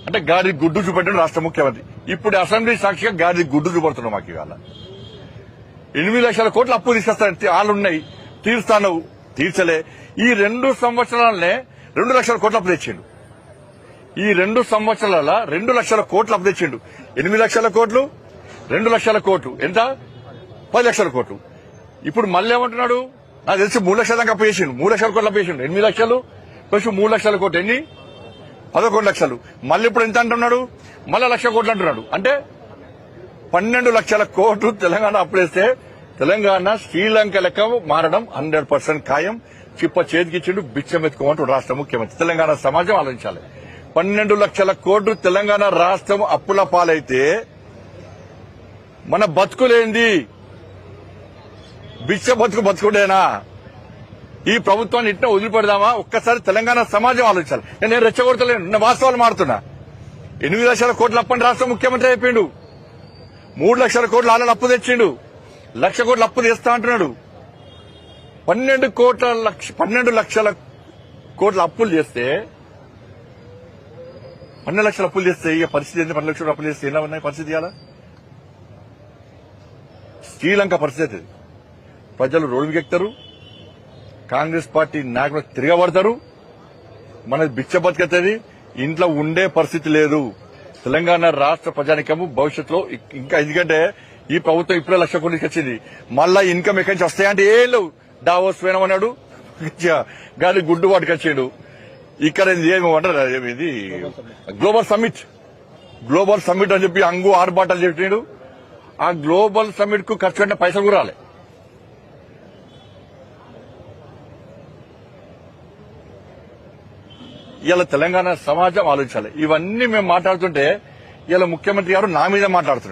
అంటే గాడి గుడ్డు చూపెట్టిన రాష్ట్ర ముఖ్యమంత్రి. ఇప్పుడు అసెంబ్లీ సాక్షిగా గాడి గుడ్డు చూపడుతున్నాం. మాకు ఇవాళ 8 లక్షల కోట్ల అప్పు తీసుకొస్తాను, ఆళ్ళున్నాయి తీరుస్తాను, తీర్చలే. ఈ 2 సంవత్సరాలనే 2 లక్షల కోట్ల అప్పు తెచ్చిండు. ఈ 2 సంవత్సరాల 2 లక్షల కోట్ల అప్పు తెచ్చిండు. 8 లక్షల కోట్లు, 2 లక్షల కోట్లు, ఎంత? 10 లక్షల కోట్లు. ఇప్పుడు మళ్ళీ ఏమంటున్నాడు? నాకు తెలిసి 3 లక్షల దాకా అప్పు చేసిండు. 3 లక్షల కోట్ల అప్పు చేసిండు. 8 లక్షలు ప్లస్ 3 లక్షల కోట్లు ఎన్ని? 11 లక్షలు. మళ్ళీ ఇప్పుడు ఎంత అంటున్నాడు? మళ్ళీ 1 లక్ష కోట్లు అంటున్నాడు. అంటే 12 లక్షల కోట్లు తెలంగాణ అప్పుడేస్తే తెలంగాణ శ్రీలంక లెక్క మారడం 100% ఖాయం. చిప్ప చేతికిచ్చిండు, బిచ్చం ఎత్తుకోమంటూ రాష్ట్ర ముఖ్యమంత్రి. తెలంగాణ సమాజం ఆలోచించాలి. 12 లక్షల కోట్లు తెలంగాణ రాష్ట్రం అప్పుల పాలైతే మన బతుకులేంది? బిచ్చ బతుకుడేనా? ఈ ప్రభుత్వాన్ని ఇట్లా వదిలిపెడదామా? ఒక్కసారి తెలంగాణ సమాజం ఆలోచించాలి. నేను రెచ్చగొడతలేను, నేను వాస్తవాలు మారుతున్నా. 8 లక్షల కోట్ల అప్పని రాష్ట్ర ముఖ్యమంత్రి అయిపోయిండు. 3 లక్షల కోట్ల ఆళ్ళ అప్పు తెచ్చిండు. 1 లక్ష కోట్ల అప్పు తెస్తా అంటున్నాడు. 12 లక్షల కోట్ల అప్పులు చేస్తే 12 లక్షల అప్పులు చేస్తే ఇక పరిస్థితి ఏంటి? 12 లక్షల అప్పులు చేస్తే ఎలా ఉన్నాయి పరిస్థితి? ఇవాళ శ్రీలంక పరిస్థితి. ప్రజలు రోడ్డుకి ఎక్కుతారు, కాంగ్రెస్ పార్టీ నాయకులు తిరగబడతారు, మనది బిచ్చ బతికెత్తది, ఇంట్లో ఉండే పరిస్థితి లేదు. తెలంగాణ రాష్ట్ర ప్రజానికము భవిష్యత్తులో ఇంకా, ఎందుకంటే ఈ ప్రభుత్వం ఇప్పుడే 1 లక్ష కోట్లకి వచ్చింది. మళ్ళా ఇన్కమ్ ఎక్కడి నుంచి వస్తాయంటే ఏం లేవు. డావోస్ పోయినామన్నాడు, గాలి గుడ్డు వాటికొచ్చాడు. ఇక్కడ ఏమంటారు, ఏమిది గ్లోబల్ సమ్మిట్ అని చెప్పి అంగు ఆర్బాటాలు చెప్పాడు. ఆ గ్లోబల్ సమ్మిట్ కు ఖర్చు పెట్టిన పైసలు కూడా రాలే. ఇలా తెలంగాణ సమాజం ఆలోచించాలి. ఇవన్నీ మేము మాట్లాడుతుంటే ఇలా ముఖ్యమంత్రి గారు నా మీద మాట్లాడుతున్నారు.